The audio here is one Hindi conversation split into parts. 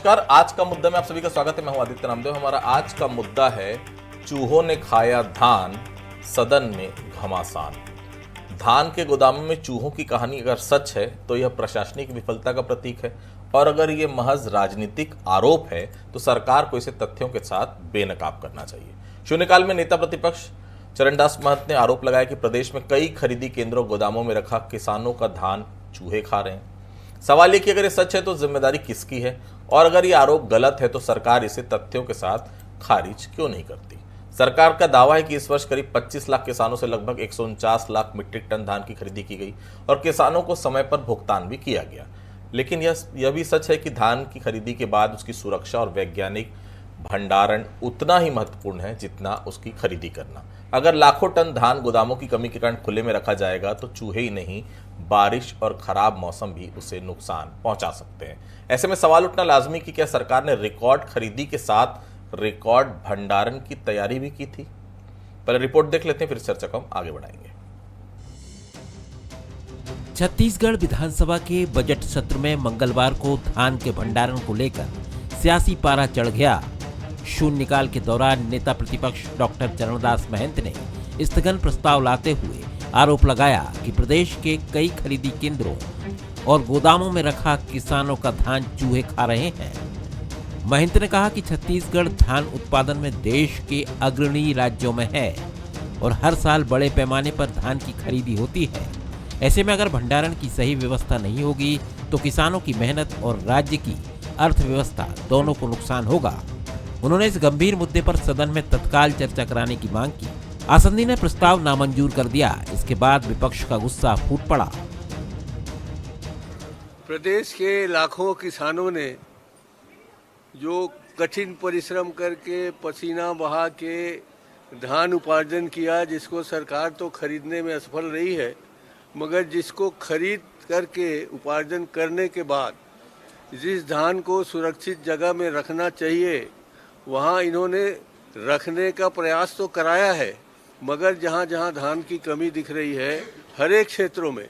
नमस्कार। आज का मुद्दा में आप सभी का स्वागत है। मैं हूं आदित्य नामदेव। हमारा आज का मुद्दा है चूहों ने खाया धान, सदन में घमासान। धान के गोदामों में चूहों की कहानी अगर सच है तो यह प्रशासनिक विफलता का प्रतीक है, और अगर यह महज राजनीतिक आरोप है तो सरकार को इसे तथ्यों के साथ बेनकाब करना चाहिए। शून्यकाल में नेता प्रतिपक्ष चरणदास महंत ने आरोप लगाया कि प्रदेश में कई खरीदी केंद्रों गोदामों में रखा किसानों का धान चूहे खा रहे हैं। सवाल ये कि अगर ये सच है तो जिम्मेदारी किसकी है, और अगर ये आरोप गलत है तो सरकार इसे तथ्यों के साथ खारिज क्यों नहीं करती। सरकार का दावा है कि इस वर्ष करीब 25 लाख किसानों से लगभग 149 लाख मीट्रिक टन धान की खरीदी की गई और किसानों को समय पर भुगतान भी किया गया। लेकिन यह भी सच है कि धान की खरीदी के बाद उसकी सुरक्षा और वैज्ञानिक भंडारण उतना ही महत्वपूर्ण है जितना उसकी खरीदी करना। अगर लाखों टन धान गोदामों की कमी के कारण खुले में रखा जाएगा तो चूहे ही नहीं, बारिश और खराब मौसम भी उसे नुकसान पहुंचा सकते हैं। ऐसे में सवाल उठना लाजमी कि क्या सरकार ने रिकॉर्ड खरीदी के साथ रिकॉर्ड भंडारण की तैयारी भी की थी। पहले रिपोर्ट देख लेते हैं, फिर चर्चा को हम आगे बढ़ाएंगे। छत्तीसगढ़ विधानसभा के बजट सत्र में मंगलवार को धान के भंडारण को लेकर सियासी पारा चढ़ गया। शून्यकाल के दौरान नेता प्रतिपक्ष डॉक्टर चरणदास महंत ने स्थगन प्रस्ताव लाते हुए आरोप लगाया कि प्रदेश के कई खरीदी केंद्रों और गोदामों में रखा किसानों का धान चूहे खा रहे हैं। महंत ने कहा कि छत्तीसगढ़ धान उत्पादन में देश के अग्रणी राज्यों में है और हर साल बड़े पैमाने पर धान की खरीदी होती है। ऐसे में अगर भंडारण की सही व्यवस्था नहीं होगी तो किसानों की मेहनत और राज्य की अर्थव्यवस्था दोनों को नुकसान होगा। उन्होंने इस गंभीर मुद्दे पर सदन में तत्काल चर्चा कराने की मांग की। आसंदी ने प्रस्ताव नामंजूर कर दिया। इसके बाद विपक्ष का गुस्सा फूट पड़ा। प्रदेश के लाखों किसानों ने जो कठिन परिश्रम करके पसीना बहा के धान उपार्जन किया, जिसको सरकार तो खरीदने में असफल रही है, मगर जिसको खरीद करके उपार्जन करने के बाद जिस धान को सुरक्षित जगह में रखना चाहिए वहाँ इन्होंने रखने का प्रयास तो कराया है, मगर जहाँ जहाँ धान की कमी दिख रही है हर एक क्षेत्रों में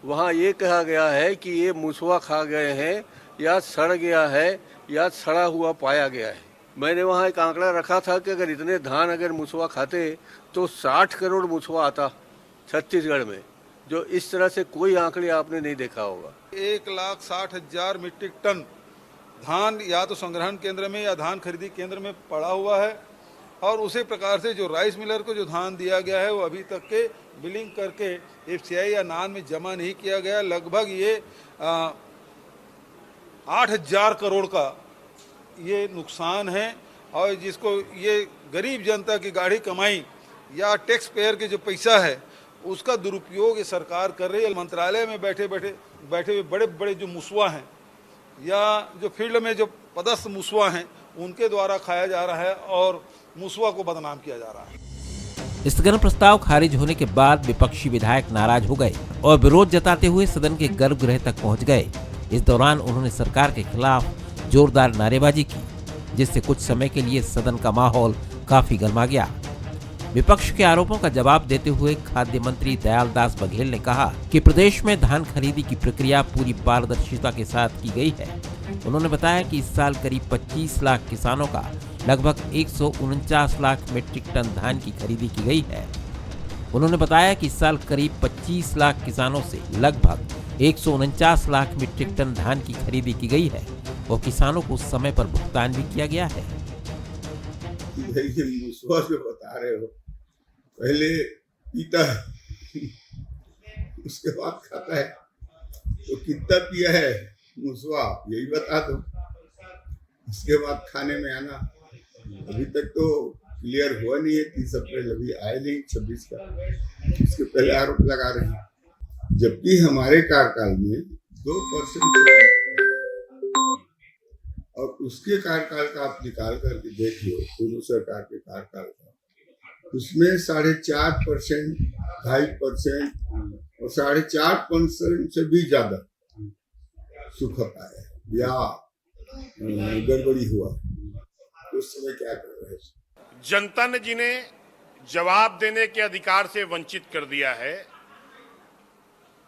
वहाँ ये कहा गया है कि ये मुसवा खा गए हैं या सड़ गया है या सड़ा हुआ पाया गया है। मैंने वहाँ एक आंकड़ा रखा था कि अगर इतने धान अगर मुसवा खाते तो 60 करोड़ मुसवा आता छत्तीसगढ़ में, जो इस तरह से कोई आंकड़े आपने नहीं देखा होगा। 1,60,000 मीट्रिक टन धान या तो संग्रहण केंद्र में या धान खरीदी केंद्र में पड़ा हुआ है, और उसी प्रकार से जो राइस मिलर को जो धान दिया गया है वो अभी तक के बिलिंग करके एफसीआई या नान में जमा नहीं किया गया। लगभग ये 8,000 करोड़ का ये नुकसान है, और जिसको ये गरीब जनता की गाढ़ी कमाई या टैक्स पेयर के जो पैसा है उसका दुरुपयोग ये सरकार कर रही है। मंत्रालय में बैठे हुए बड़े बड़े जो मुसवा हैं या जो फील्ड में जो पदस्थ मुसवा हैं उनके द्वारा खाया जा रहा है और मुसवा को बदनाम किया जा रहा है। स्थगन प्रस्ताव खारिज होने के बाद विपक्षी विधायक नाराज हो गए और विरोध जताते हुए सदन के गर्भगृह तक पहुंच गए। इस दौरान उन्होंने सरकार के खिलाफ जोरदार नारेबाजी की, जिससे कुछ समय के लिए सदन का माहौल काफी गर्मा गया। विपक्ष के आरोपों का जवाब देते हुए खाद्य मंत्री दयालदास बघेल ने कहा कि प्रदेश में धान खरीदी की प्रक्रिया पूरी पारदर्शिता के साथ की गई है। उन्होंने बताया कि इस साल करीब 25 लाख किसानों का लगभग 149 लाख मीट्रिक टन धान की खरीदी की गई है। उन्होंने बताया कि इस साल करीब 25 लाख किसानों से लगभग 149 लाख मीट्रिक टन धान की खरीदी की गई है और किसानों को समय पर भुगतान भी किया गया है। मुसवा जो बता रहे हो, पहले पीता है उसके बाद खाता है, तो कितना पिया है मुसवा यही बता दो, उसके बाद खाने में आना। अभी तक तो क्लियर हुआ नहीं है। 30 अप्रैल अभी आए नहीं, 26 का, उसके पहले आरोप लगा रहे हैं, जबकि हमारे कार्यकाल में 2% और उसके कार्यकाल का आप निकाल करके देख लो, पूर्व सरकार के कार्यकाल का, उसमें 4.5%, 2.5% और 4.5% से भी ज्यादा सूखा पाया या गड़बड़ी हुआ। उस समय क्या कर रहे हैं? जनता ने जिन्हें जवाब देने के अधिकार से वंचित कर दिया है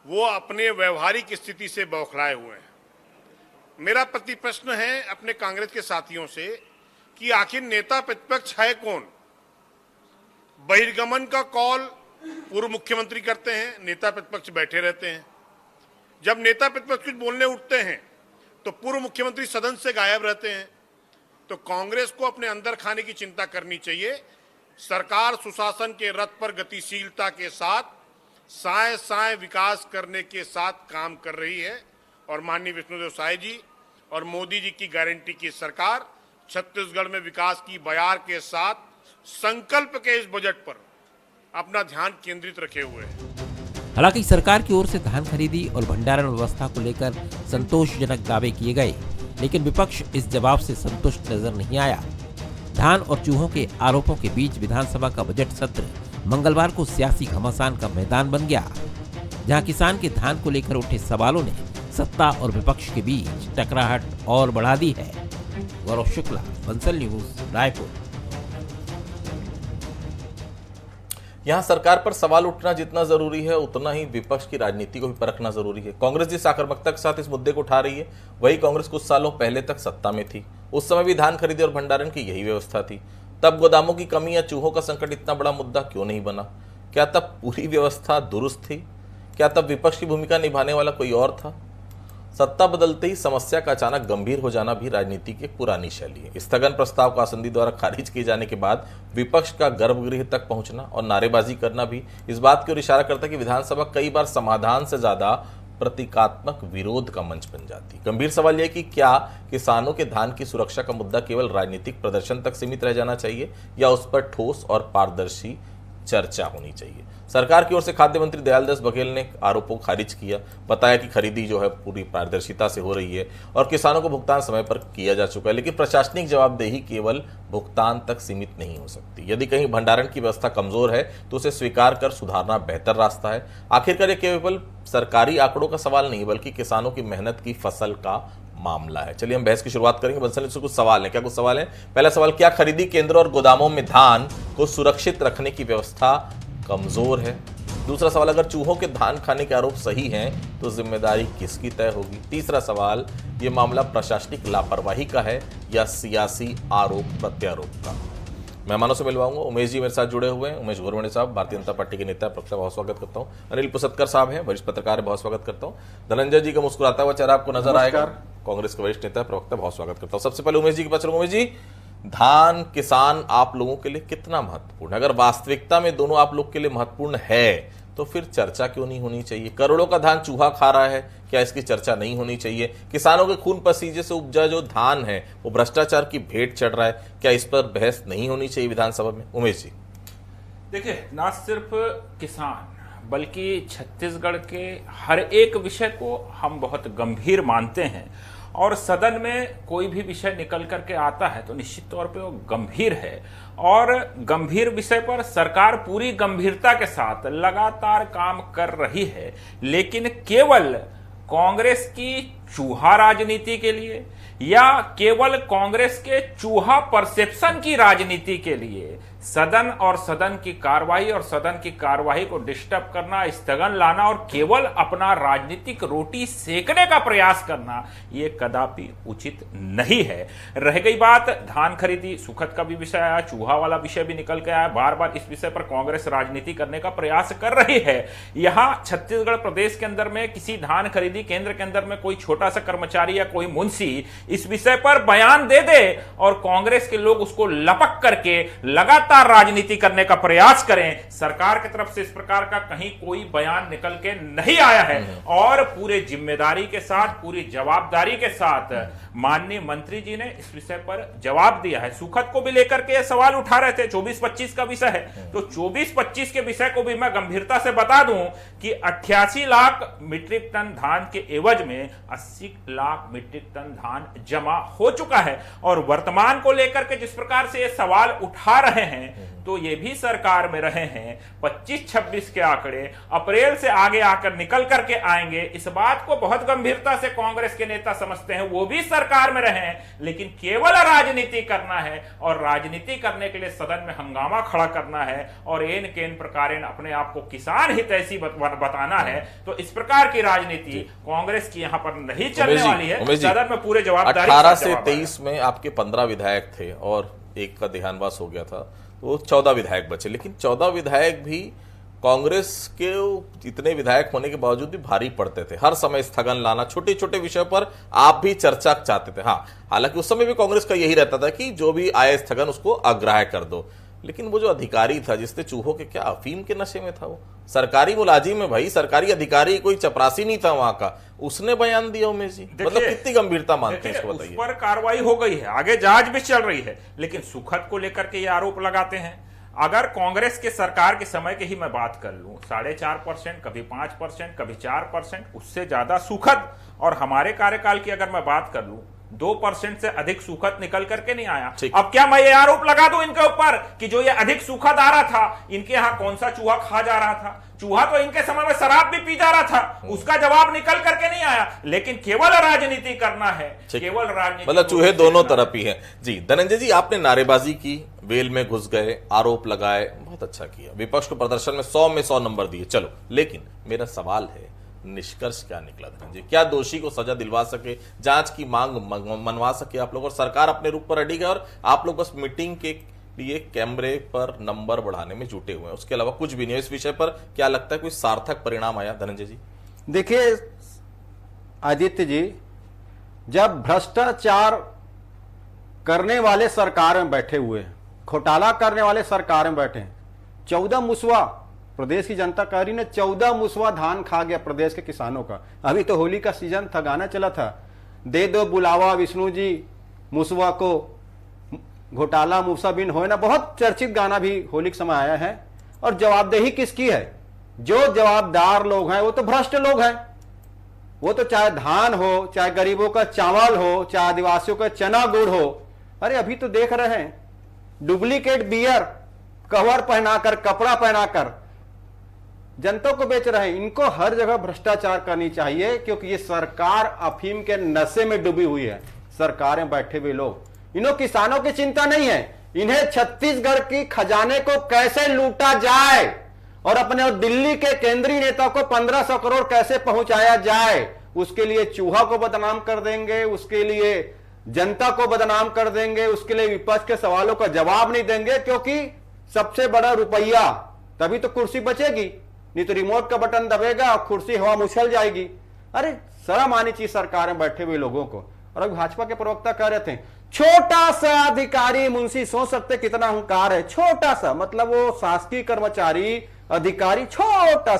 वो अपने व्यवहारिक स्थिति से बौखलाए हुए हैं। मेरा प्रति प्रश्न है अपने कांग्रेस के साथियों से कि आखिर नेता प्रतिपक्ष है कौन? बहिर्गमन का कॉल पूर्व मुख्यमंत्री करते हैं, नेता प्रतिपक्ष बैठे रहते हैं। जब नेता प्रतिपक्ष कुछ बोलने उठते हैं तो पूर्व मुख्यमंत्री सदन से गायब रहते हैं। तो कांग्रेस को अपने अंदर खाने की चिंता करनी चाहिए। सरकार सुशासन के रथ पर गतिशीलता के साथ साए साए विकास करने के साथ काम कर रही है और माननीय विष्णुदेव साय जी और मोदी जी की गारंटी की सरकार छत्तीसगढ़ में विकास की बयार के साथ संकल्प के इस बजट पर अपना ध्यान केंद्रित रखे हुए है। हालांकि सरकार की ओर से धान खरीदी और भंडारण व्यवस्था को लेकर संतोषजनक दावे किए गए, लेकिन विपक्ष इस जवाब से संतुष्ट नजर नहीं आया। धान और चूहों के आरोपों के बीच विधानसभा का बजट सत्र मंगलवार को सियासी घमासान का मैदान बन गया, जहां किसान के धान को लेकर उठे सवालों ने सत्ता और विपक्ष के बीच टकराहट और बढ़ा दी है। गौरव शुक्ला, बंसल न्यूज, रायपुर। यहाँ सरकार पर सवाल उठना जितना जरूरी है उतना ही विपक्ष की राजनीति को भी परखना जरूरी है। कांग्रेस जिस आक्रामकता के साथ इस मुद्दे को उठा रही है, वही कांग्रेस कुछ सालों पहले तक सत्ता में थी। उस समय भी धान खरीदी और भंडारण की यही व्यवस्था थी। तब गोदामों की कमी या चूहों का संकट इतना बड़ा मुद्दा क्यों नहीं बना? क्या तब पूरी व्यवस्था दुरुस्त थी? क्या तब विपक्ष की भूमिका निभाने वाला कोई और था? सत्ता बदलते ही समस्या का अचानक गंभीर हो जाना भी राजनीति की एक पुरानी शैली है। स्थगन प्रस्ताव का आसंदी द्वारा खारिज किए जाने के बाद विपक्ष का गर्भगृह तक पहुंचना और नारेबाजी करना भी इस बात की ओर इशारा करता है कि विधानसभा कई बार समाधान से ज्यादा प्रतीकात्मक विरोध का मंच बन जाती। गंभीर सवाल यह कि क्या किसानों के धान की सुरक्षा का मुद्दा केवल राजनीतिक प्रदर्शन तक सीमित रह जाना चाहिए या उस पर ठोस और पारदर्शी चर्चा होनी चाहिए? सरकार की ओर से खाद्य मंत्री दयालदास बघेल ने आरोपों को खारिज किया, बताया कि खरीदी जो है पूरी पारदर्शिता से हो रही है और किसानों को भुगतान समय पर किया जा चुका है। लेकिन प्रशासनिक जवाबदेही केवल भुगतान तक सीमित नहीं हो सकती। यदि कहीं भंडारण की व्यवस्था कमजोर है तो उसे स्वीकार कर सुधारना बेहतर रास्ता है। आखिरकार ये केवल सरकारी आंकड़ों का सवाल नहीं बल्कि किसानों की मेहनत की फसल का मामला है। चलिए हम बहस की शुरुआत करेंगे। बंसल से कुछ सवाल है, क्या कुछ सवाल है? पहला सवाल, क्या खरीदी केंद्र और गोदामों में धान को सुरक्षित रखने की व्यवस्था कमजोर है? दूसरा सवाल, अगर चूहों के धान खाने के आरोप सही हैं तो जिम्मेदारी किसकी तय होगी? तीसरा सवाल, ये मामला प्रशासनिक लापरवाही का है या सियासी आरोप प्रत्यारोप का? मेहमानों से मिलवाऊंगा। उमेश जी मेरे साथ जुड़े हुए हैं। उमेश घोरवणे साहब, भारतीय जनता पार्टी के नेता, प्रवक्ता, बहुत स्वागत करता हूँ। अनिल पुसतकर साहब हैं, वरिष्ठ पत्रकार, बहुत स्वागत करता हूँ। धनंजय जी का मुस्कुराता हुआ चेहरा आपको नजर आएगा, कांग्रेस के वरिष्ठ नेता, प्रवक्ता, बहुत स्वागत करता हूँ। सबसे पहले उमेश जी के पास चलूंगा। उमेश जी, धान किसान आप लोगों के लिए कितना महत्वपूर्ण है? अगर वास्तविकता में दोनों आप लोग के लिए महत्वपूर्ण है तो फिर चर्चा क्यों नहीं होनी चाहिए? करोड़ों का धान चूहा खा रहा है, क्या इसकी चर्चा नहीं होनी चाहिए? किसानों के खून पसीने से उपजा जो धान है वो भ्रष्टाचार की भेंट चढ़ रहा है, क्या इस पर बहस नहीं होनी चाहिए विधानसभा में? उमेश जी, देखिए, ना सिर्फ किसान बल्कि छत्तीसगढ़ के हर एक विषय को हम बहुत गंभीर मानते हैं और सदन में कोई भी विषय निकल करके आता है तो निश्चित तौर पे वो गंभीर है और गंभीर विषय पर सरकार पूरी गंभीरता के साथ लगातार काम कर रही है। लेकिन केवल कांग्रेस की चूहा राजनीति के लिए या केवल कांग्रेस के चूहा परसेप्शन की राजनीति के लिए सदन और सदन की कार्रवाई और सदन की कार्रवाई को डिस्टर्ब करना, स्थगन लाना और केवल अपना राजनीतिक रोटी सेकने का प्रयास करना, ये कदापि उचित नहीं है। रह गई बात धान खरीदी, सुखद का भी विषय आया, चूहा वाला विषय भी निकल के आया। बार बार इस विषय पर कांग्रेस राजनीति करने का प्रयास कर रही है। यहां छत्तीसगढ़ प्रदेश के अंदर में किसी धान खरीदी केंद्र के अंदर में कोई छोटा सा कर्मचारी या कोई मुंशी इस विषय पर बयान दे दे और कांग्रेस के लोग उसको लपक करके लगातार राजनीति करने का प्रयास करें। सरकार की तरफ से इस प्रकार का कहीं कोई बयान निकल के नहीं आया है और पूरे जिम्मेदारी के साथ, पूरी जवाबदारी के साथ माननीय मंत्री जी ने इस विषय पर जवाब दिया है। सुखद को भी लेकर के सवाल उठा रहे थे, 24-25 का विषय है तो 24-25 के विषय को भी मैं गंभीरता से बता दूं कि 88 लाख मीट्रिक टन धान के एवज में 80 लाख मीट्रिक टन धान जमा हो चुका है और वर्तमान को लेकर के जिस प्रकार से ये सवाल उठा रहे हैं हैं तो ये भी सरकार में रहे हैं। 25-26 के आंकड़े अप्रैल से आगे आकर निकल करके आएंगे, इस बात को बहुत गंभीरता से कांग्रेस के नेता समझते हैं। वो भी सरकार में रहे हैं, लेकिन केवल राजनीति करना है और राजनीति करने के लिए सदन में हंगामा खड़ा करना है और एन केन प्रकार अपने आप को किसान हितैषी बताना है। तो इस प्रकार की राजनीति कांग्रेस की यहां पर नहीं चलने वाली है। सदन में पूरे जवाबदारी 18 से 23 में आपके 15 विधायक थे और एक का देहांतवास हो गया था, तो 14 विधायक बचे। लेकिन 14 विधायक भी कांग्रेस के इतने विधायक होने के बावजूद भी भारी पड़ते थे। हर समय स्थगन लाना, छोटे छोटे विषय पर आप भी चर्चा चाहते थे। हाँ, हालांकि उस समय भी कांग्रेस का यही रहता था कि जो भी आए स्थगन उसको अग्राह्य कर दो। लेकिन वो जो अधिकारी था जिसने चूहों के क्या अफीम के नशे में था, वो सरकारी मुलाजिम है भाई, सरकारी अधिकारी, कोई चपरासी नहीं था वहां का, उसने बयान दिया। उमेश जी, मतलब कितनी गंभीरता मानते हैं इसको, बताइए। उस पर कार्रवाई हो गई है, आगे जांच भी चल रही है, लेकिन सुखद को लेकर के ये आरोप लगाते हैं। अगर कांग्रेस के सरकार के समय की ही मैं बात कर लूं, 4.5%, कभी 5%, कभी 4%, उससे ज्यादा सुखद, और हमारे कार्यकाल की अगर मैं बात कर लूं 2% से अधिक सुखद निकल करके नहीं आया। अब क्या मैं ये आरोप लगा दूं इनके ऊपर कि जो ये अधिक सुखद आ रहा था, इनके यहां कौन सा चूहा खा जा रहा था? चूहा तो इनके समय में शराब भी पी जा रहा था, उसका जवाब निकल करके नहीं आया। लेकिन केवल राजनीति करना है, केवल राजनीति, मतलब चूहे दोनों तरफ ही हैं। जी धनंजय जी, आपने नारेबाजी की, वेल में घुस गए, आरोप लगाए, बहुत अच्छा किया, विपक्ष को प्रदर्शन में 100 में 100 नंबर दिए, चलो। लेकिन मेरा सवाल है, निष्कर्ष क्या निकला धनंजय? क्या दोषी को सजा दिलवा सके, जांच की मांग मनवा सके आप लोग, और सरकार अपने रूप पर अड़ी गए और आप लोग बस मीटिंग के लिए कैमरे पर नंबर बढ़ाने में जुटे हुए हैं, उसके अलावा कुछ भी नहीं है? इस विषय पर क्या लगता है कोई सार्थक परिणाम आया धनंजय जी? देखिए आदित्य जी, जब भ्रष्टाचार करने वाले सरकार में बैठे हुए हैं, घोटाला करने वाले सरकार में बैठे हैं, 14 मुसवा प्रदेश की जनता कह रही ने, 14 मुसवा धान खा गया प्रदेश के किसानों का। अभी तो होली का सीजन था, गाना चला था, दे दो बुलावा विष्णु जी मुसवा को, घोटाला मूसा बिन होए ना, बहुत चर्चित गाना भी होली के समय आया है। और जवाबदेही किसकी है? जो जवाबदार लोग हैं वो तो भ्रष्ट लोग हैं। वो तो चाहे धान हो, चाहे गरीबों का चावल हो, चाहे आदिवासियों का चना गुड़ हो। अरे अभी तो देख रहे हैं डुप्लीकेट बियर कवर पहनाकर, कपड़ा पहनाकर जनता को बेच रहे हैं। इनको हर जगह भ्रष्टाचार करनी चाहिए, क्योंकि ये सरकार अफीम के नशे में डूबी हुई है। सरकार में बैठे हुए लोग, इन्हों किसानों की चिंता नहीं है, इन्हें छत्तीसगढ़ की खजाने को कैसे लूटा जाए और अपने दिल्ली के केंद्रीय नेता को 1500 करोड़ कैसे पहुंचाया जाए, उसके लिए चूहा को बदनाम कर देंगे, उसके लिए जनता को बदनाम कर देंगे, उसके लिए विपक्ष के सवालों का जवाब नहीं देंगे। क्योंकि सबसे बड़ा रुपया, तभी तो कुर्सी बचेगी, नहीं तो रिमोट का बटन दबेगा और कुर्सी हवा में उछल जाएगी। अरे शर्म आनी चाहिए सरकार में बैठे हुए लोगों को। और अभी भाजपा के प्रवक्ता कह रहे थे, छोटा सा अधिकारी मुंशी, सोच सकते कितना अहंकार है, छोटा सा, मतलब वो शासकीय कर्मचारी अधिकारी, छोटा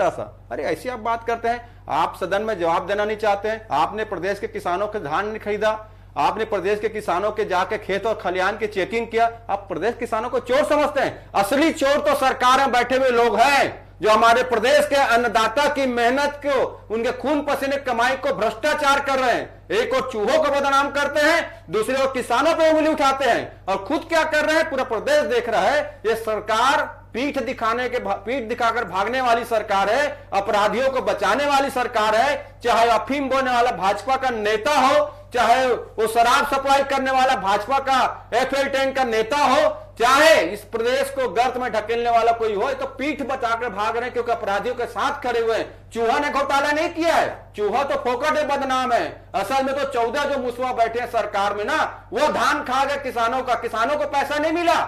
सा। अरे ऐसी आप बात करते हैं? आप सदन में जवाब देना नहीं चाहते हैं? आपने प्रदेश के किसानों के धान नहीं खरीदा, आपने प्रदेश के किसानों के जाके खेत और खलिहान की चेकिंग किया, आप प्रदेश किसानों को चोर समझते हैं? असली चोर तो सरकार में बैठे हुए लोग हैं, जो हमारे प्रदेश के अन्नदाता की मेहनत को, उनके खून पसीने कमाई को भ्रष्टाचार कर रहे हैं। एक और चूहों को बदनाम करते हैं, दूसरे और किसानों पर उंगली उठाते हैं, और खुद क्या कर रहे हैं पूरा प्रदेश देख रहा है। ये सरकार पीठ दिखाकर भागने वाली सरकार है, अपराधियों को बचाने वाली सरकार है। चाहे अफीम बोने वाला भाजपा का नेता हो, चाहे वो शराब सप्लाई करने वाला भाजपा का एफएल टैंक का नेता हो, चाहे इस प्रदेश को गर्त में ढकेलने वाला कोई हो, तो पीठ बचाकर भाग रहे हैं, क्योंकि अपराधियों के साथ खड़े हुए हैं। चूहा ने घोटाला नहीं किया है, चूहा तो फोकट है, बदनाम है। असल में तो 14 जो मुसवा बैठे हैं सरकार में ना, वो धान खा गए किसानों का, किसानों को पैसा नहीं मिला,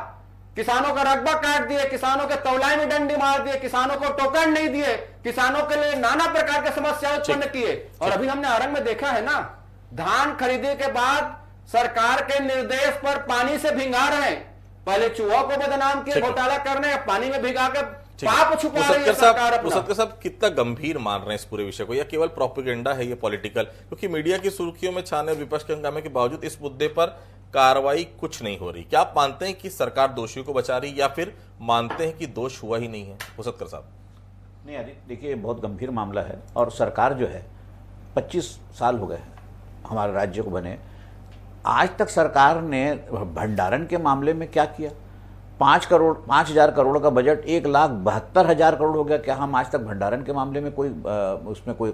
किसानों का रकबा काट दिए, किसानों के तौलाई में डंडी मार दिए, किसानों को टोकन नहीं दिए, किसानों के लिए नाना प्रकार की समस्या उत्पन्न किए। और अभी हमने आरंग में देखा है ना, धान खरीदे के बाद सरकार के निर्देश पर पानी से भिंगा रहे हैं। पहले चूहा को बदनाम किए, घोटाला करने, पानी में भिगा के पाप छुपा रही है सरकार अपना। मुसद्दर साहब कितना गंभीर मान रहे हैं इस पूरे विषय को, या केवल प्रोपेगेंडा है ये पॉलिटिकल? क्योंकि मीडिया की सुर्खियों में छाने और विपक्ष के हंगामे के बावजूद इस मुद्दे पर कार्रवाई कुछ नहीं हो रही। क्या आप मानते हैं कि सरकार दोषियों को बचा रही, या फिर मानते हैं कि दोष हुआ ही नहीं है? मुसद्दर साहब। नहीं अरे देखिए, बहुत गंभीर मामला है, और सरकार जो है 25 साल हो गए हैं हमारे राज्य को बने, आज तक सरकार ने भंडारण के मामले में क्या किया? 5,000 करोड़ का बजट 1,72,000 करोड़ हो गया। क्या हम आज तक भंडारण के मामले में उसमें कोई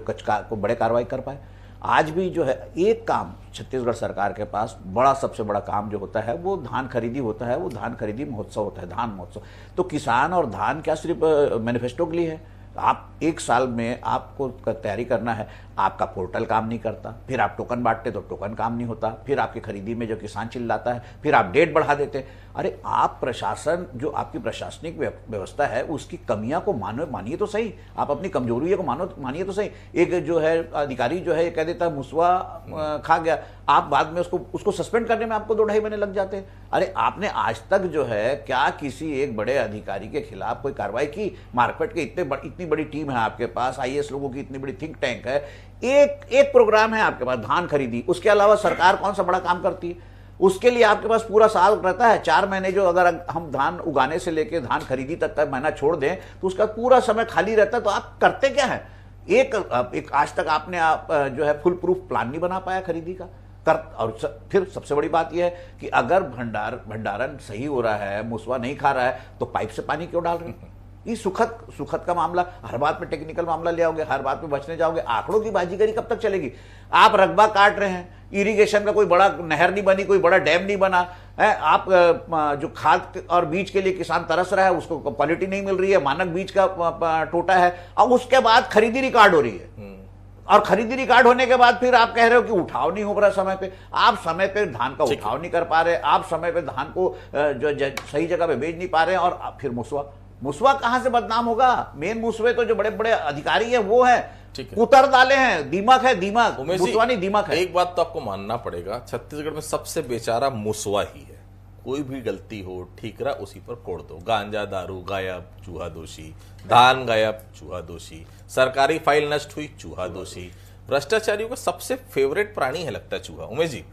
बड़े कार्रवाई कर पाए? आज भी जो है एक काम छत्तीसगढ़ सरकार के पास सबसे बड़ा काम जो होता है वो धान खरीदी होता है, वो धान खरीदी महोत्सव होता है, धान महोत्सव। तो किसान और धान क्या सिर्फ मैनिफेस्टो के लिए है? आप एक साल में आपको तैयारी करना है, आपका पोर्टल काम नहीं करता, फिर आप टोकन बांटते तो टोकन काम नहीं होता, फिर आपकी खरीदी में जो किसान चिल्लाता है, फिर आप डेट बढ़ा देते। अरे आप प्रशासन, जो आपकी प्रशासनिक व्यवस्था है उसकी कमियां को मानिए तो सही, आप अपनी कमजोरियों को मानिए तो सही। एक जो है अधिकारी जो है कह देता है मुसवा खा गया, आप बाद में उसको सस्पेंड करने में आपको 2-2.5 महीने लग जाते हैं। अरे आपने आज तक जो है क्या किसी एक बड़े अधिकारी के खिलाफ कोई कार्रवाई की? मार्केट के इतनी बड़ी टीम है आपके पास, IAS लोगों की इतनी बड़ी थिंक टैंक है, एक प्रोग्राम है आपके पास धान खरीदी, उसके अलावा सरकार कौन सा बड़ा काम करती है? उसके लिए आपके पास पूरा साल रहता है। 4 महीने जो अगर हम धान उगाने से लेके धान खरीदी तक का महीना छोड़ दें तो उसका पूरा समय खाली रहता है। तो आप करते क्या है? एक आज तक आपने जो है फुल प्रूफ प्लान नहीं बना पाया खरीदी का। और फिर सबसे बड़ी बात यह है कि अगर भंडारण सही हो रहा है, मुसवा नहीं खा रहा है, तो पाइप से पानी क्यों डाल रहे हैं? ये सुखद का मामला, हर बात में टेक्निकल मामला ले आओगे, हर बात में बचने जाओगे, आंकड़ों की बाजीगरी कब तक चलेगी? आप रकबा काट रहे हैं, इरिगेशन का कोई बड़ा नहर नहीं बनी, कोई बड़ा डैम नहीं बना है, आप जो खाद और बीज के लिए किसान तरस रहा है उसको क्वालिटी नहीं मिल रही है, मानक बीज का टोटा है, और उसके बाद खरीदी रिकॉर्ड हो रही है। और खरीदी रिकॉर्ड होने के बाद फिर आप कह रहे हो कि उठाव नहीं हो रहा समय पे। आप समय पे धान का उठाव नहीं कर पा रहे, आप समय पे धान को जो सही जगह पे बेच नहीं पा रहे, और फिर मुसवा कहां से बदनाम होगा? मेन मुसवे तो जो बड़े बड़े अधिकारी है वो है, उतर डाले हैं, दीमक है, मुसवा नहीं दीमक है। एक बात तो आपको मानना पड़ेगा, छत्तीसगढ़ में सबसे बेचारा मुसवा ही है। कोई भी गलती हो ठीकरा उसी पर कोड़ दो, गांजा दारू गायब चूहा दोषी, धान गायब चूहा दोषी, सरकारी फाइल नष्ट हुई चूहा दोषी। भ्रष्टाचारियों का सबसे फेवरेट प्राणी है लगता है चूहा। उमेश जी,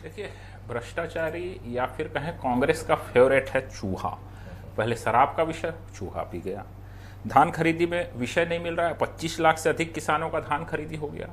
देखिए, भ्रष्टाचारी या फिर कहें कांग्रेस का फेवरेट है चूहा। पहले शराब का विषय, चूहा पी गया। धान खरीदी में विषय नहीं मिल रहा है, 25 लाख से अधिक किसानों का धान खरीदी हो गया।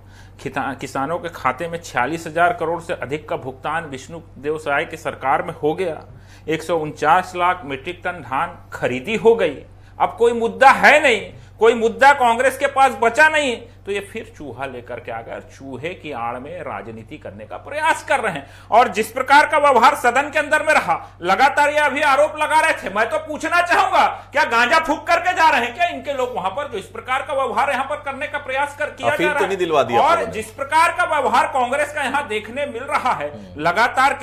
किसानों के खाते में 46,000 करोड़ से अधिक का भुगतान विष्णुदेव साय की सरकार में हो गया। 149 लाख मीट्रिक टन धान खरीदी हो गई। अब कोई मुद्दा है नहीं, कोई मुद्दा कांग्रेस के पास बचा नहीं, तो ये फिर चूहा लेकर के आ गए, चूहे की आड़ में राजनीति करने का प्रयास कर रहे हैं। और जिस प्रकार का व्यवहार सदन के अंदर में रहा, लगातार ये अभी आरोप लगा रहे थे। मैं तो पूछना चाहूंगा, क्या गांजा फूंक करके जा रहे हैं क्या इनके लोग वहां पर, जो इस प्रकार का व्यवहार यहां पर करने का प्रयास किया जा रहा है? और जिस प्रकार का व्यवहार कांग्रेस का यहां देखने मिल रहा है, लगातार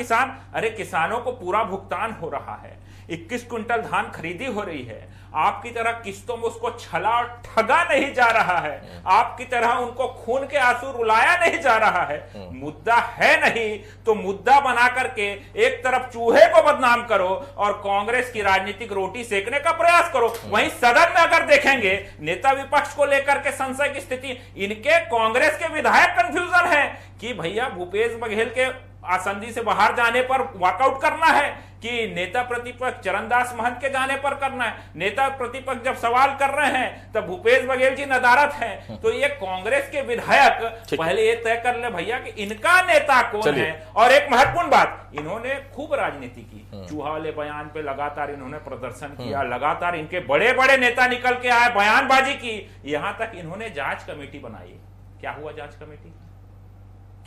किसानों को पूरा भुगतान हो रहा है, 21 क्विंटल धान खरीदी हो रही है। आपकी तरह किस्तों में उसको छला और ठगा नहीं जा रहा है, आपकी तरह उनको खून के आंसू रुलाया नहीं जा रहा है। मुद्दा है नहीं तो मुद्दा बना करके एक तरफ चूहे को बदनाम करो और कांग्रेस की राजनीतिक रोटी सेकने का प्रयास करो। वहीं सदन में अगर देखेंगे, नेता विपक्ष को लेकर के संशय की स्थिति, इनके कांग्रेस के विधायक कंफ्यूजन है कि भैया भूपेश बघेल के आसंदी से बाहर जाने पर वॉकआउट करना है कि नेता प्रतिपक्ष चरणदास महंत के जाने पर करना है। नेता प्रतिपक्ष जब सवाल कर रहे हैं तब भूपेश बघेल जी नदारत हैं। तो ये कांग्रेस के विधायक पहले ये तय कर ले भैया कि इनका नेता कौन है। और एक महत्वपूर्ण बात, इन्होंने खूब राजनीति की, चूहा वाले बयान पे लगातार इन्होंने प्रदर्शन किया, लगातार इनके बड़े बड़े नेता निकल के आए, बयानबाजी की, यहां तक इन्होंने जांच कमेटी बनाई। क्या हुआ जांच कमेटी?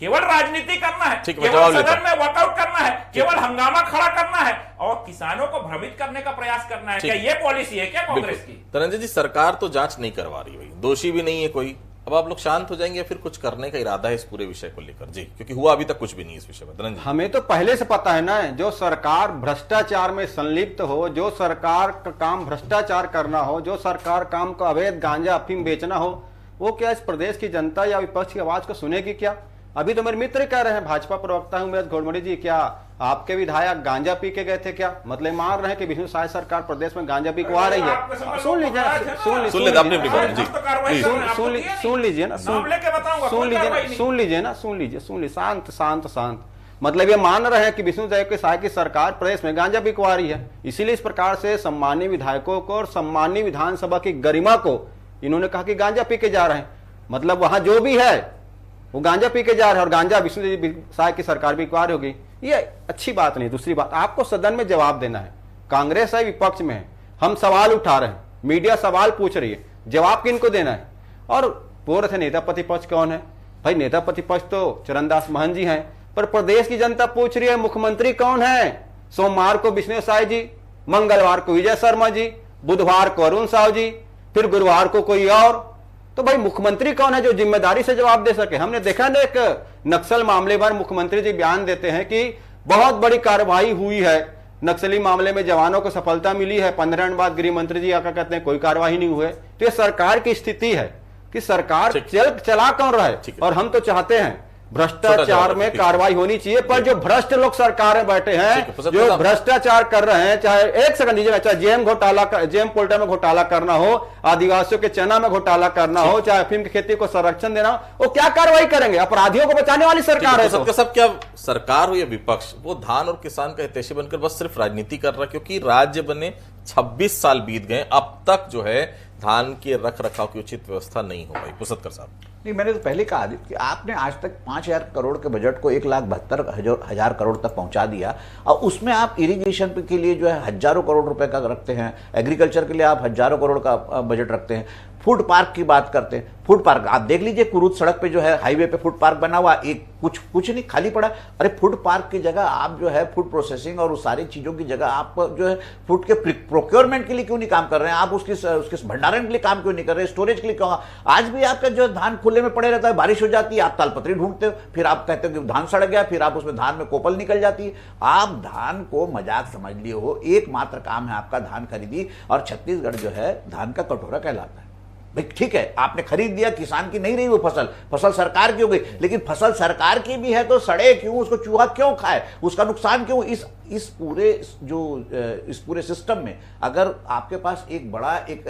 केवल राजनीति करना है, केवल सदन में वॉकआउट करना है, केवल हंगामा खड़ा करना है और किसानों को भ्रमित करने का प्रयास करना है। क्या ये पॉलिसी है क्या कांग्रेस की? धनंजय जी, सरकार तो जांच नहीं करवा रही, भाई दोषी भी नहीं है कोई। अब आप लोग शांत हो जाएंगे, फिर कुछ करने का इरादा है इस पूरे विषय को लेकर? जी, क्योंकि हुआ अभी तक कुछ भी नहीं इस विषय में। धनंजय, हमें तो पहले से पता है ना, जो सरकार भ्रष्टाचार में संलिप्त हो, जो सरकार का काम भ्रष्टाचार करना हो, जो सरकार काम को अवैध गांजा अफीम बेचना हो, वो क्या इस प्रदेश की जनता या विपक्ष की आवाज को सुनेगी क्या? अभी तो मेरे मित्र कह रहे हैं, भाजपा प्रवक्ता उमेश घोड़मड़ी जी, क्या आपके विधायक गांजा पी के गए थे क्या? मतलब मान रहे हैं कि विष्णु साय सरकार प्रदेश में गांजा पी को आ रही है। सुन लीजिए ना, शांत। मतलब ये मान रहे हैं कि विष्णु साय की सरकार प्रदेश में गांजा पी को आ रही है, इसीलिए इस प्रकार से सम्मानीय विधायकों को और सम्मानीय विधानसभा की गरिमा को इन्होंने कहा कि गांजा पी के जा रहे हैं। मतलब वहां जो भी है वो गांजा पी के जा रहे हैं और गांजा विष्णु साय की सरकार भी एक्वायर हो गई। ये अच्छी बात नहीं। दूसरी बात, आपको सदन में जवाब देना है। कांग्रेस है, विपक्ष में है, हम सवाल उठा रहे हैं, मीडिया सवाल पूछ रही है, जवाब किनको देना है। और बोल रहे थे नेता प्रतिपक्ष कौन है, भाई नेता प्रतिपक्ष तो चरणदास महंत जी हैं, पर प्रदेश की जनता पूछ रही है मुख्यमंत्री कौन है। सोमवार को विष्णु साय जी, मंगलवार को विजय शर्मा जी, बुधवार को अरुण साव जी, फिर गुरुवार को कोई और। तो भाई मुख्यमंत्री कौन है जो जिम्मेदारी से जवाब दे सके। हमने देखा ना एक नक्सल मामले पर मुख्यमंत्री जी बयान देते हैं कि बहुत बड़ी कार्रवाई हुई है, नक्सली मामले में जवानों को सफलता मिली है, 15 दिन बाद गृह मंत्री जी आकर कहते हैं कोई कार्रवाई नहीं हुई। तो ये सरकार की स्थिति है कि सरकार चला कौन रहा है। और हम तो चाहते हैं भ्रष्टाचार में कार्रवाई होनी चाहिए, पर जो भ्रष्ट लोग सरकार में बैठे हैं, जो भ्रष्टाचार कर रहे हैं, चाहे एक सेकंड दीजिएगा, चाहे जेम पोल्टर में घोटाला करना हो, आदिवासियों के चना में घोटाला करना हो, चाहे अफीम की खेती को संरक्षण देना हो, वो क्या कार्रवाई करेंगे। अपराधियों को बचाने वाली सरकार है। सबका सब क्या सरकार हो या विपक्ष, वो धान और किसान का हितैषी बनकर बस सिर्फ राजनीति कर रहा है, क्योंकि राज्य बने 26 साल बीत गए, अब तक जो है धान के रख रखाव की उचित व्यवस्था नहीं हो पाई। पुसतकर साहब, नहीं, मैंने तो पहले कहा कि आपने आज तक 5,000 करोड़ के बजट को 1,72,000 करोड़ तक पहुंचा दिया, और उसमें आप इरिगेशन के लिए जो है हजारों करोड़ रुपए का रखते हैं, एग्रीकल्चर के लिए आप हजारों करोड़ का बजट रखते हैं, फूड पार्क की बात करते हैं। फूड पार्क आप देख लीजिए, कुरूद सड़क पे जो है हाईवे पे फूड पार्क बना हुआ, एक कुछ नहीं खाली पड़ा। अरे फूड पार्क की जगह आप जो है फूड प्रोसेसिंग और उस सारी चीजों की जगह आप जो है फूड के प्रोक्योरमेंट के लिए क्यों नहीं काम कर रहे हैं, आप उसके भंडारण के लिए काम क्यों नहीं कर रहे, स्टोरेज के लिए क्यों। आज भी आपका जो धान खुले में पड़े रहता है, बारिश हो जाती है, आप तालपत्री ढूंढते हो, फिर आप कहते हो कि धान सड़ गया, फिर आप उसमें धान में कोपल निकल जाती है। आप धान को मजाक समझ लिए हो, एकमात्र काम है आपका धान खरीदी, और छत्तीसगढ़ जो है धान का कटोरा कहलाता है। भाई ठीक है, आपने खरीद दिया, किसान की नहीं रही वो फसल सरकार की हो गई, लेकिन फसल सरकार की भी है तो सड़े क्यों, उसको चूहा क्यों खाए, उसका नुकसान क्यों। इस पूरे सिस्टम में अगर आपके पास एक बड़ा एक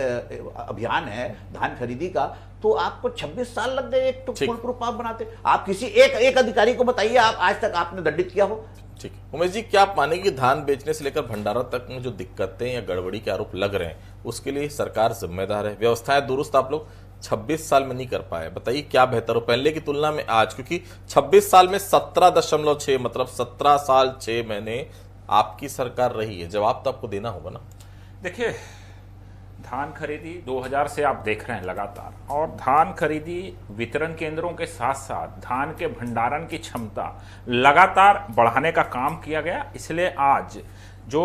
अभियान है धान खरीदी का, तो आपको 26 साल लग गए एक तो फुल प्रूफ आप बनाते। आप किसी एक अधिकारी को बताइए, आप आज तक आपने दंडित किया हो। ठीक है उमेश जी, क्या आप मानेंगे कि धान बेचने से लेकर भंडारण तक में जो दिक्कतें या गड़बड़ी के आरोप लग रहे हैं उसके लिए सरकार जिम्मेदार है, व्यवस्थाएं दुरुस्त आप लोग 26 साल में नहीं कर पाए, बताइए क्या बेहतर हो पहले की तुलना में आज, क्योंकि 26 साल में 17.6 मतलब 17 साल 6 महीने आपकी सरकार रही है, जवाब तो आपको देना होगा ना। देखिए, धान खरीदी 2000 से आप देख रहे हैं लगातार, और धान खरीदी वितरण केंद्रों के साथ साथ धान के भंडारण की क्षमता लगातार बढ़ाने का काम किया गया। इसलिए आज जो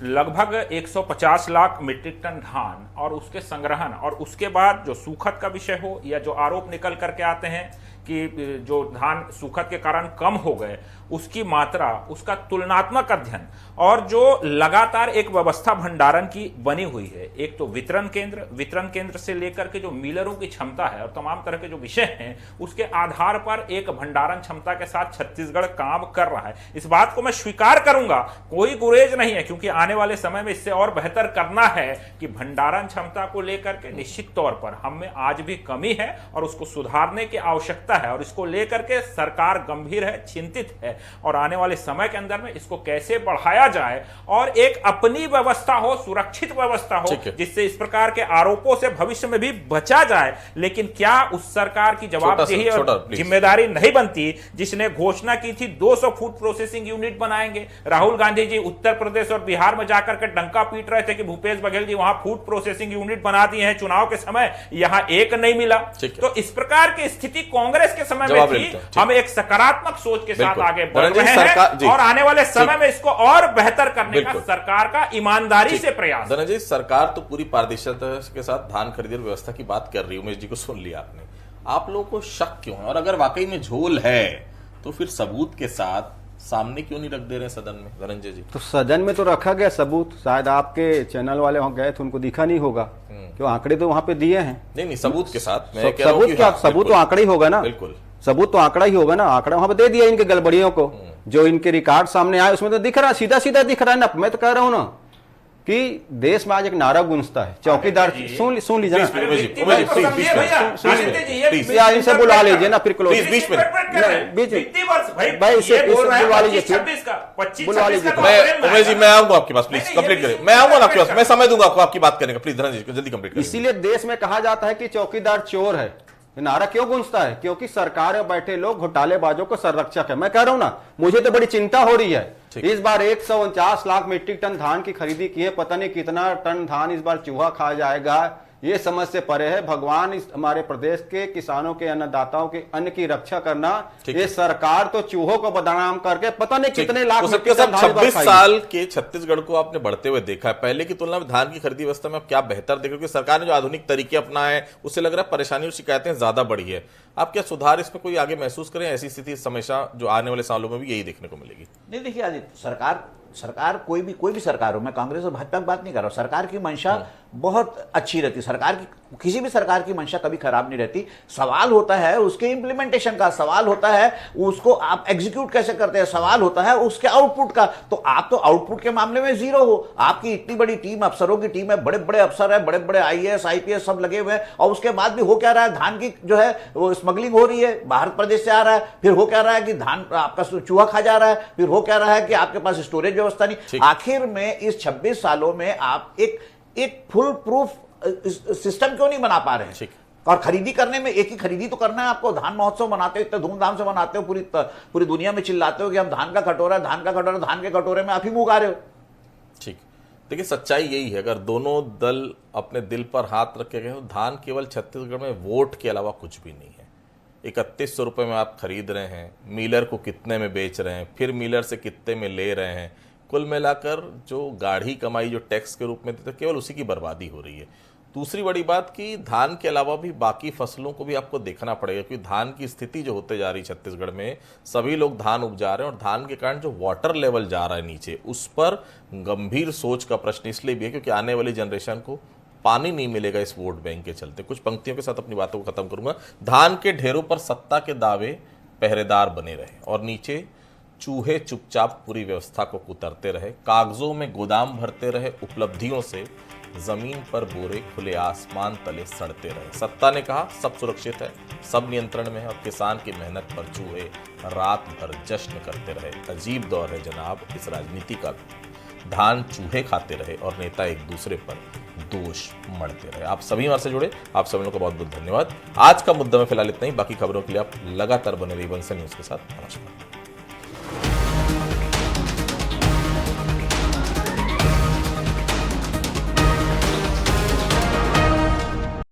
लगभग 150 लाख मीट्रिक टन धान और उसके संग्रहण, और उसके बाद जो सूखत का विषय हो या जो आरोप निकल करके आते हैं कि जो धान सूखत के कारण कम हो गए, उसकी मात्रा, उसका तुलनात्मक अध्ययन, और जो लगातार एक व्यवस्था भंडारण की बनी हुई है, एक तो वितरण केंद्र से लेकर के जो मिलरों की क्षमता है और तमाम तरह के जो विषय हैं, उसके आधार पर एक भंडारण क्षमता के साथ छत्तीसगढ़ काम कर रहा है। इस बात को मैं स्वीकार करूंगा, कोई गुरेज नहीं है, क्योंकि आने वाले समय में इससे और बेहतर करना है कि भंडारण क्षमता को लेकर के निश्चित तौर पर हम में आज भी कमी है और उसको सुधारने की आवश्यकता है, और इसको लेकर के सरकार गंभीर है, चिंतित है, और आने वाले समय के अंदर में इसको कैसे बढ़ाया जाए और एक अपनी व्यवस्था हो, सुरक्षित व्यवस्था हो, जिससे इस प्रकार के आरोपों से भविष्य में भी बचा जाए। लेकिन क्या उस सरकार की जवाबदेही और जिम्मेदारी नहीं बनती जिसने घोषणा की थी 200 फूड प्रोसेसिंग यूनिट बनाएंगे। राहुल गांधी जी उत्तर प्रदेश और बिहार में जाकर के डंका पीट रहे थे कि भूपेश बघेल जी वहां फूड प्रोसेसिंग यूनिट बना दिए हैं, चुनाव के समय यहां एक नहीं मिला। तो इस प्रकार की स्थिति कांग्रेस के समय में थी। हम एक सकारात्मक सोच के साथ आगे बढ़ रहे हैं और आने वाले समय में इसको और बेहतर करने का सरकार का ईमानदारी से प्रयास। धनंजय, सरकार तो पूरी पारदर्शिता के साथ धान खरीदी व्यवस्था की बात कर रही है, उमेश जी को सुन लिया आपने, आप लोगों को शक क्यों है, और अगर वाकई में झोल है तो फिर सबूत के साथ सामने क्यों नहीं रख दे रहे सदन में। धनंजय जी, तो सदन में तो रखा गया सबूत, शायद आपके चैनल वाले वहां गए थे, उनको दिखा नहीं होगा, क्यों आंकड़े तो वहां पे दिए हैं। नहीं सबूत के साथ सबूत तो आंकड़ा ही होगा ना, बिल्कुल सबूत तो आंकड़ा ही होगा ना, आंकड़ा वहां पे दे दिया इनके गड़बड़ियों को, जो इनके रिकॉर्ड सामने आए उसमें तो दिख रहा है, सीधा सीधा दिख रहा है ना। मैं तो कह रहा हूं ना कि देश में आज एक नारा गूंजता है, चौकीदार, सुन लीजिए ना, इनसे बुला लीजिए ना, फिर क्लोज बीच में भाई इसे बुलवा लीजिए, बुलवा लीजिए। उमेश जी मैं आऊंगा आपके पास, प्लीज कंप्लीट करें, मैं आऊंगा आपके पास, मैं समय दूंगा आपको आपकी बात करने का, प्लीज धनंजय जी जल्दी कंप्लीट करें। इसीलिए देश में कहा जाता है कि चौकीदार चोर है। नारा क्यों गूंजता है? क्योंकि सरकार में बैठे लोग घोटालेबाजों को संरक्षक है। मैं कह रहा हूं ना, मुझे तो बड़ी चिंता हो रही है ठीक। इस बार 149 लाख मीट्रिक टन धान की खरीदी की है। पता नहीं कितना टन धान इस बार चूहा खा जाएगा, ये समझ से परे है। भगवान इस हमारे प्रदेश के किसानों के, अन्नदाताओं के अन्न की रक्षा करना। ये सरकार तो चूहों को बदनाम करके पता नहीं कितने लाख मीट्रिक टन धान 26 खाई। साल के छत्तीसगढ़ को आपने बढ़ते हुए देखा है। पहले की तुलना में धान की खरीदी व्यवस्था में आप क्या बेहतर देख रहे हो? क्योंकि सरकार ने जो आधुनिक तरीके अपनाए हैं उससे लग रहा है परेशानी और शिकायतें ज्यादा बढ़ी है। आप क्या सुधार इसमें कोई आगे महसूस करें? ऐसी स्थिति हमेशा जो आने वाले सालों में भी यही देखने को मिलेगी? नहीं, देखिए आदित्य, सरकार कोई भी सरकार हो, मैं कांग्रेस और भाजपा की बात नहीं कर रहा हूं, सरकार की मंशा बहुत अच्छी रहती है। सरकार की, किसी भी सरकार की मंशा कभी खराब नहीं रहती। सवाल होता है उसके इंप्लीमेंटेशन का, सवाल होता है उसको आप एग्जीक्यूट कैसे करते हैं, सवाल होता है उसके आउटपुट का। तो आप तो आउटपुट के मामले में जीरो हो। आपकी इतनी बड़ी टीम, अफसरों की टीम है, बड़े बड़े अफसर है, बड़े बड़े IAS IPS सब लगे हुए हैं, और उसके बाद भी हो क्या रहा है? धान की जो है वो स्मगलिंग हो रही है, बाहर प्रदेश से आ रहा है। फिर हो क्या रहा है कि धान आपका चूहा खा जा रहा है। फिर हो क्या रहा है कि आपके पास स्टोरेज व्यवस्था नहीं। आखिर में इस 26 सालों में आप एक फुल प्रूफ सिस्टम क्यों नहीं बना पा रहे हैं? और खरीदी करने में एक ही खरीदी तो करना है आपको। धान महोत्सव मनाते हो, इतने धूमधाम से मनाते हो, पूरी दुनिया में चिल्लाते हो कि हम धान का कटोरा, धान का कटोरा, धान के कटोरे में आप ही मुंह उगा रहे हो। ठीक, देखिए सच्चाई यही है। अगर दोनों दल अपने दिल पर हाथ रखे गए तो धान केवल छत्तीसगढ़ में वोट के अलावा कुछ भी नहीं है। 3100 रुपये में आप खरीद रहे हैं, मिलर को कितने में बेच रहे हैं, फिर मिलर से कितने में ले रहे हैं। कुल मिलाकर जो गाढ़ी कमाई जो टैक्स के रूप में देते, केवल उसी की बर्बादी हो रही है। दूसरी बड़ी बात कि धान के अलावा भी बाकी फसलों को भी आपको देखना पड़ेगा, क्योंकि धान की स्थिति जो होते जा रही छत्तीसगढ़ में, सभी लोग धान उपजा रहे हैं और धान के कारण जो वाटर लेवल जा रहा है नीचे, उस पर गंभीर सोच का प्रश्न इसलिए भी है क्योंकि आने वाली जनरेशन को पानी नहीं मिलेगा इस वोट बैंक के चलते। कुछ पंक्तियों के साथ अपनी बातों को खत्म करूंगा। धान के ढेरों पर सत्ता के दावे पहरेदार बने रहे और नीचे चूहे चुपचाप पूरी व्यवस्था को कुतरते रहे। कागजों में गोदाम भरते रहे, उपलब्धियों से जमीन पर बोरे खुले आसमान तले सड़ते रहे। सत्ता ने कहा सब सुरक्षित है, सब नियंत्रण में है, और किसान की मेहनत पर चूहे रात भर जश्न करते रहे। अजीब दौर है जनाब इस राजनीति का। धान चूहे खाते रहे और नेता एक दूसरे पर दोष मढ़ते रहे। आप सभी हमारे से जुड़े, आप सभी लोगों को बहुत बहुत धन्यवाद। आज का मुद्दा में फिलहाल इतना ही। बाकी खबरों के लिए आप लगातार बने रहिए वंसन न्यूज के साथ। नमस्कार।